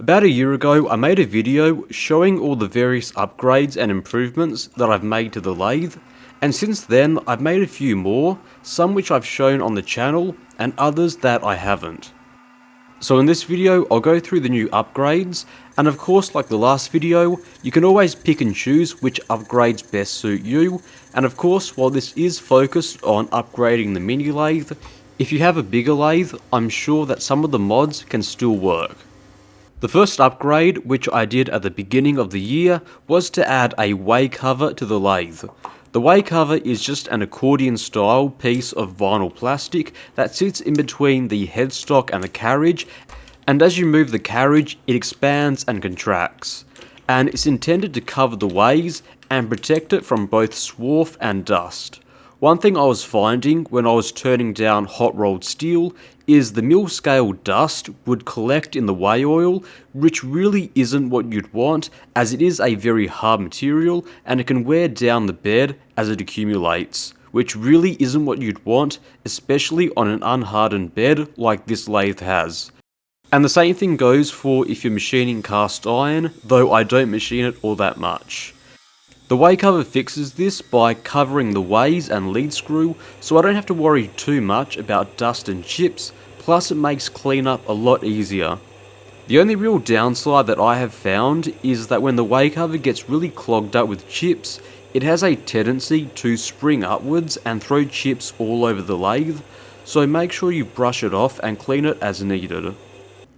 About a year ago, I made a video showing all the various upgrades and improvements that I've made to the lathe, and since then I've made a few more, some which I've shown on the channel, and others that I haven't. So in this video, I'll go through the new upgrades, and of course, like the last video, you can always pick and choose which upgrades best suit you, and of course, while this is focused on upgrading the mini lathe, if you have a bigger lathe, I'm sure that some of the mods can still work. The first upgrade, which I did at the beginning of the year, was to add a way cover to the lathe. The way cover is just an accordion style piece of vinyl plastic that sits in between the headstock and the carriage, and as you move the carriage it expands and contracts, and it's intended to cover the ways and protect it from both swarf and dust. One thing I was finding when I was turning down hot rolled steel is the mill scale dust would collect in the way oil, which really isn't what you'd want, as it is a very hard material and it can wear down the bed as it accumulates, which really isn't what you'd want, especially on an unhardened bed like this lathe has. And the same thing goes for if you're machining cast iron, though I don't machine it all that much. The way cover fixes this by covering the ways and lead screw, so I don't have to worry too much about dust and chips, plus it makes cleanup a lot easier. The only real downside that I have found is that when the way cover gets really clogged up with chips, it has a tendency to spring upwards and throw chips all over the lathe, so make sure you brush it off and clean it as needed.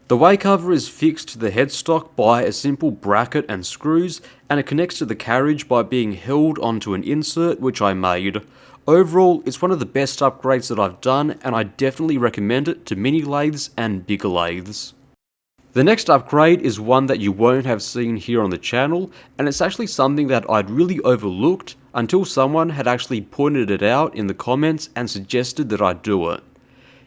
The way cover is fixed to the headstock by a simple bracket and screws, and it connects to the carriage by being held onto an insert which I made. Overall, it's one of the best upgrades that I've done, and I definitely recommend it to mini lathes and bigger lathes. The next upgrade is one that you won't have seen here on the channel, and it's actually something that I'd really overlooked until someone had actually pointed it out in the comments and suggested that I do it.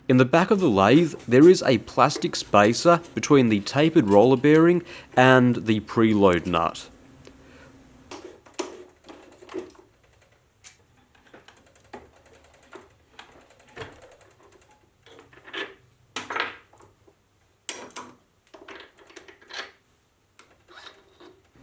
In the back of the lathe, there is a plastic spacer between the tapered roller bearing and the preload nut.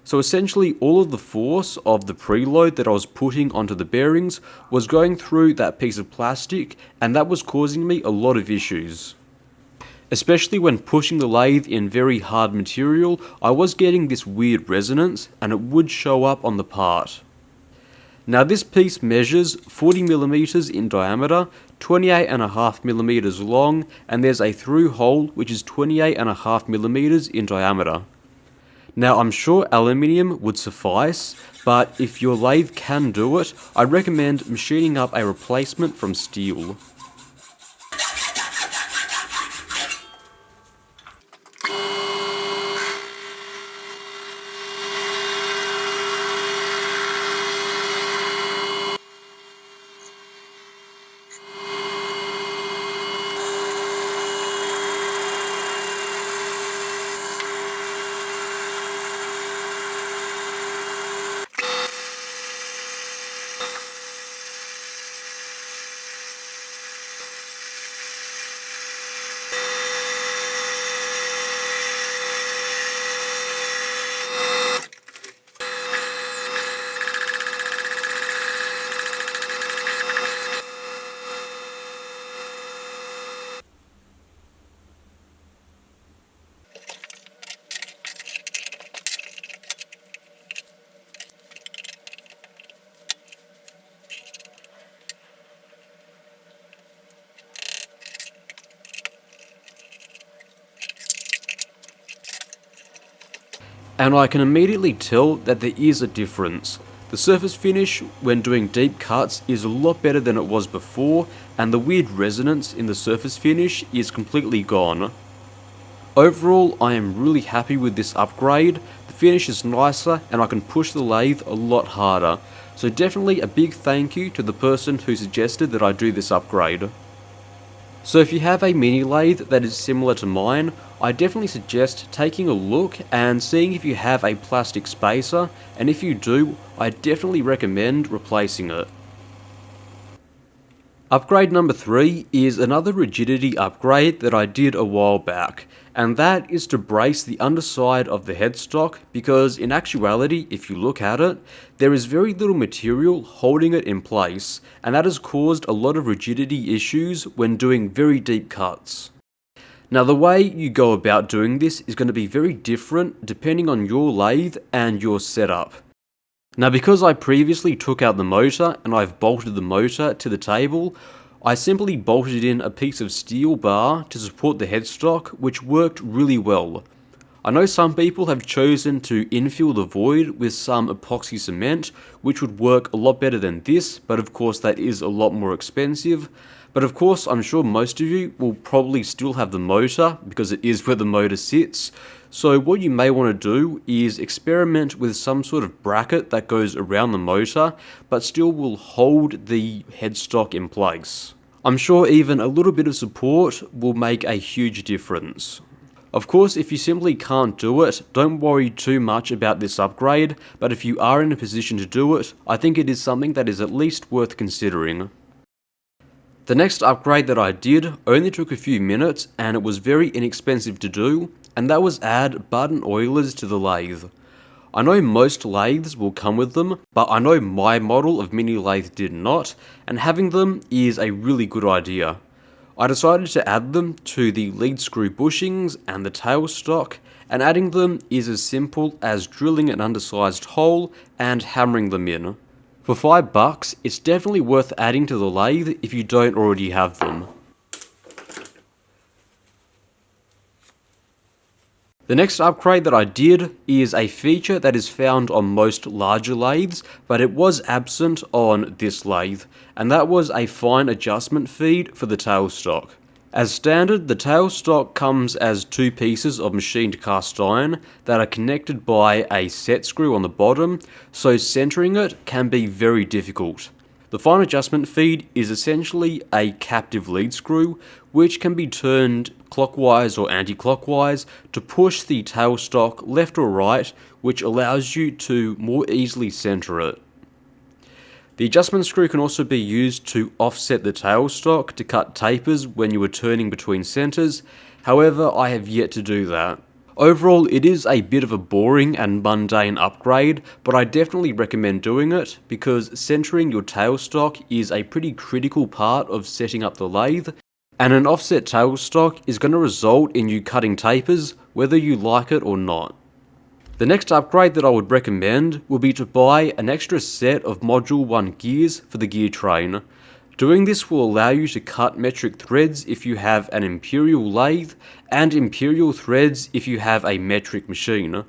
So essentially all of the force of the preload that I was putting onto the bearings was going through that piece of plastic, and that was causing me a lot of issues. Especially when pushing the lathe in very hard material, I was getting this weird resonance and it would show up on the part. Now this piece measures 40mm in diameter, 28.5mm long, and there's a through hole which is 28.5mm in diameter. Now I'm sure aluminium would suffice, but if your lathe can do it, I recommend machining up a replacement from steel. And I can immediately tell that there is a difference. The surface finish when doing deep cuts is a lot better than it was before, and the weird resonance in the surface finish is completely gone. Overall, I am really happy with this upgrade. The finish is nicer and I can push the lathe a lot harder, so definitely a big thank you to the person who suggested that I do this upgrade. So if you have a mini lathe that is similar to mine, I definitely suggest taking a look and seeing if you have a plastic spacer, and if you do, I definitely recommend replacing it. Upgrade number 3 is another rigidity upgrade that I did a while back, and that is to brace the underside of the headstock, because in actuality, if you look at it, there is very little material holding it in place, and that has caused a lot of rigidity issues when doing very deep cuts. Now the way you go about doing this is going to be very different depending on your lathe and your setup. Now because I previously took out the motor and I've bolted the motor to the table, I simply bolted in a piece of steel bar to support the headstock, which worked really well. I know some people have chosen to infill the void with some epoxy cement, which would work a lot better than this, but of course that is a lot more expensive. But of course I'm sure most of you will probably still have the motor, because it is where the motor sits. So what you may want to do is experiment with some sort of bracket that goes around the motor, but still will hold the headstock in place. I'm sure even a little bit of support will make a huge difference. Of course, if you simply can't do it, don't worry too much about this upgrade, but if you are in a position to do it, I think it is something that is at least worth considering. The next upgrade that I did only took a few minutes and it was very inexpensive to do, and that was add button oilers to the lathe. I know most lathes will come with them, but I know my model of mini lathe did not, and having them is a really good idea. I decided to add them to the Leadscrew bushings and the tailstock, and adding them is as simple as drilling an undersized hole and hammering them in. For $5, it's definitely worth adding to the lathe if you don't already have them. The next upgrade that I did is a feature that is found on most larger lathes, but it was absent on this lathe, and that was a fine adjustment feed for the tailstock. As standard, the tailstock comes as two pieces of machined cast iron that are connected by a set screw on the bottom, so centering it can be very difficult. The fine adjustment feed is essentially a captive lead screw, which can be turned clockwise or anti-clockwise to push the tailstock left or right, which allows you to more easily center it. The adjustment screw can also be used to offset the tailstock to cut tapers when you are turning between centers, however I have yet to do that. Overall, it is a bit of a boring and mundane upgrade, but I definitely recommend doing it because centering your tailstock is a pretty critical part of setting up the lathe, and an offset tailstock is going to result in you cutting tapers whether you like it or not. The next upgrade that I would recommend would be to buy an extra set of Module 1 gears for the gear train. Doing this will allow you to cut metric threads if you have an Imperial lathe, and Imperial threads if you have a metric machine.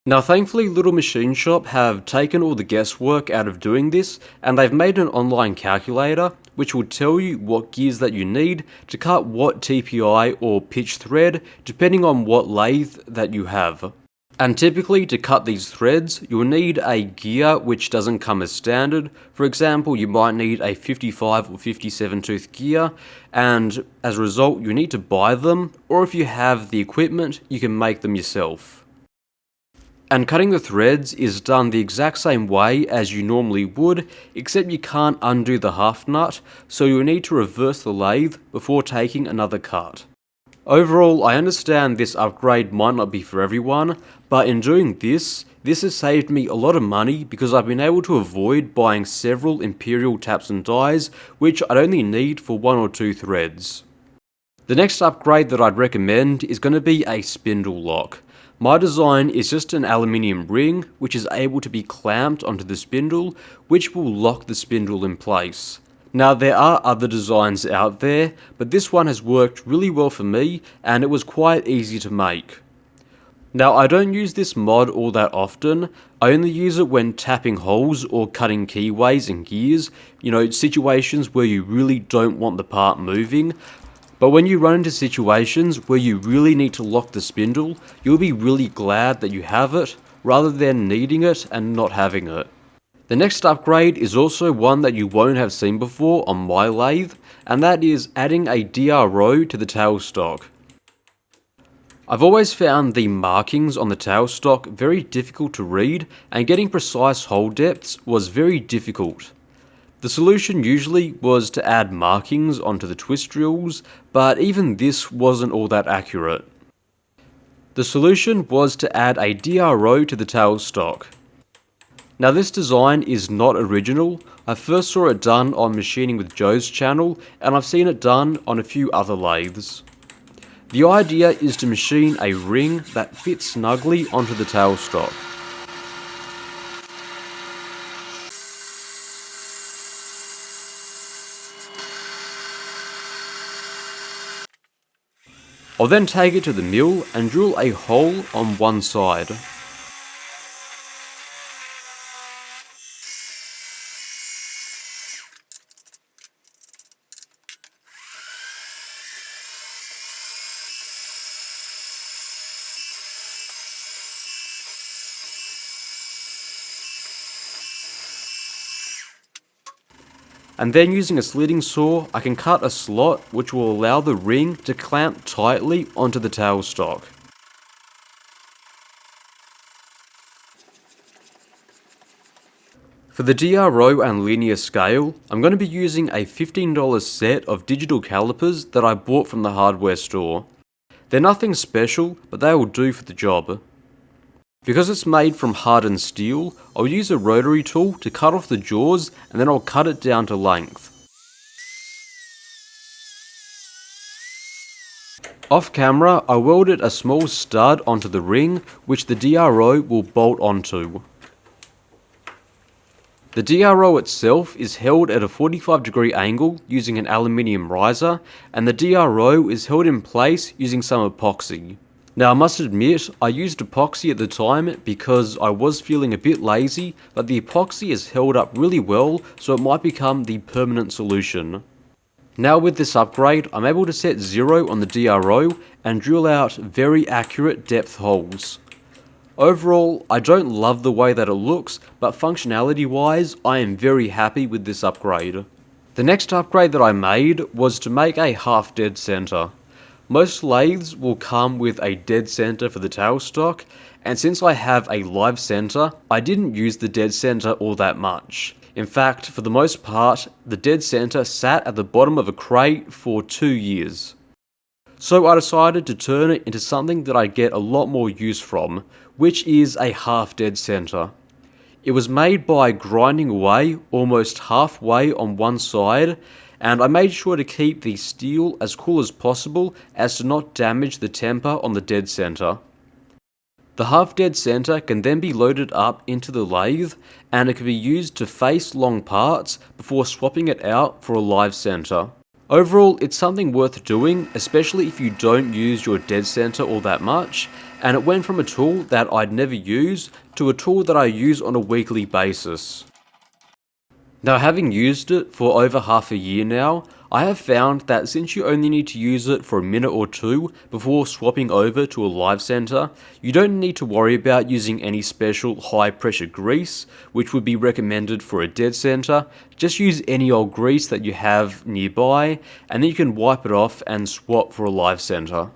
Now thankfully Little Machine Shop have taken all the guesswork out of doing this, and they've made an online calculator which will tell you what gears that you need to cut what TPI or pitch thread depending on what lathe that you have. And typically to cut these threads, you'll need a gear which doesn't come as standard. For example, you might need a 55 or 57 tooth gear, and as a result you need to buy them, or if you have the equipment, you can make them yourself. And cutting the threads is done the exact same way as you normally would, except you can't undo the half nut, so you'll need to reverse the lathe before taking another cut. Overall, I understand this upgrade might not be for everyone, but in doing this has saved me a lot of money because I've been able to avoid buying several Imperial taps and dies, which I'd only need for 1 or 2 threads. The next upgrade that I'd recommend is going to be a Spindle Lock. My design is just an aluminium ring which is able to be clamped onto the spindle, which will lock the spindle in place. Now there are other designs out there, but this one has worked really well for me and it was quite easy to make. Now I don't use this mod all that often, I only use it when tapping holes or cutting keyways and gears, situations where you really don't want the part moving. But when you run into situations where you really need to lock the spindle, you'll be really glad that you have it, rather than needing it and not having it. The next upgrade is also one that you won't have seen before on my lathe, and that is adding a DRO to the tailstock. I've always found the markings on the tailstock very difficult to read, and getting precise hole depths was very difficult. The solution usually was to add markings onto the twist drills, but even this wasn't all that accurate. The solution was to add a DRO to the tailstock. Now this design is not original. I first saw it done on Machining with Joe's channel, and I've seen it done on a few other lathes. The idea is to machine a ring that fits snugly onto the tailstock. I'll then take it to the mill and drill a hole on one side. And then using a slitting saw, I can cut a slot which will allow the ring to clamp tightly onto the tailstock. For the DRO and linear scale, I'm going to be using a $15 set of digital calipers that I bought from the hardware store. They're nothing special, but they will do for the job. Because it's made from hardened steel, I'll use a rotary tool to cut off the jaws and then I'll cut it down to length. Off camera, I welded a small stud onto the ring, which the DRO will bolt onto. The DRO itself is held at a 45-degree angle using an aluminium riser, and the DRO is held in place using some epoxy. Now I must admit, I used epoxy at the time because I was feeling a bit lazy, but the epoxy is held up really well, so it might become the permanent solution. Now with this upgrade, I'm able to set 0 on the DRO and drill out very accurate depth holes. Overall, I don't love the way that it looks, but functionality wise, I am very happy with this upgrade. The next upgrade that I made was to make a half dead center. Most lathes will come with a dead center for the tailstock, and since I have a live center, I didn't use the dead center all that much. In fact, for the most part, the dead center sat at the bottom of a crate for 2 years. So I decided to turn it into something that I get a lot more use from, which is a half dead center. It was made by grinding away almost halfway on one side, and I made sure to keep the steel as cool as possible as to not damage the temper on the dead center. The half dead center can then be loaded up into the lathe, and it can be used to face long parts before swapping it out for a live center. Overall, it's something worth doing, especially if you don't use your dead center all that much, and it went from a tool that I'd never use to a tool that I use on a weekly basis. Now, having used it for over half a year now, I have found that since you only need to use it for a minute or two before swapping over to a live center, you don't need to worry about using any special high pressure grease, which would be recommended for a dead center. Just use any old grease that you have nearby, and then you can wipe it off and swap for a live center.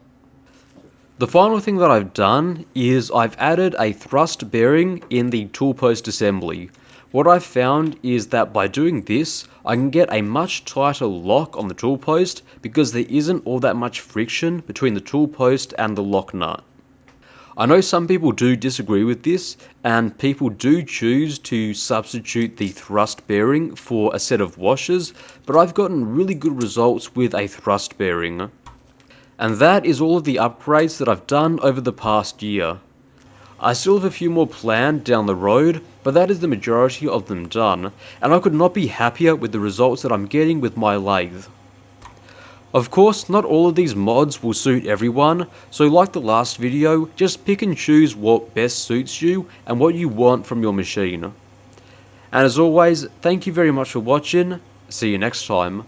The final thing that I've done is I've added a thrust bearing in the tool post assembly. What I've found is that by doing this, I can get a much tighter lock on the tool post because there isn't all that much friction between the tool post and the lock nut. I know some people do disagree with this, and people do choose to substitute the thrust bearing for a set of washers, but I've gotten really good results with a thrust bearing. And that is all of the upgrades that I've done over the past year. I still have a few more planned down the road, but that is the majority of them done, and I could not be happier with the results that I'm getting with my lathe. Of course, not all of these mods will suit everyone, so like the last video, just pick and choose what best suits you and what you want from your machine. And as always, thank you very much for watching, see you next time.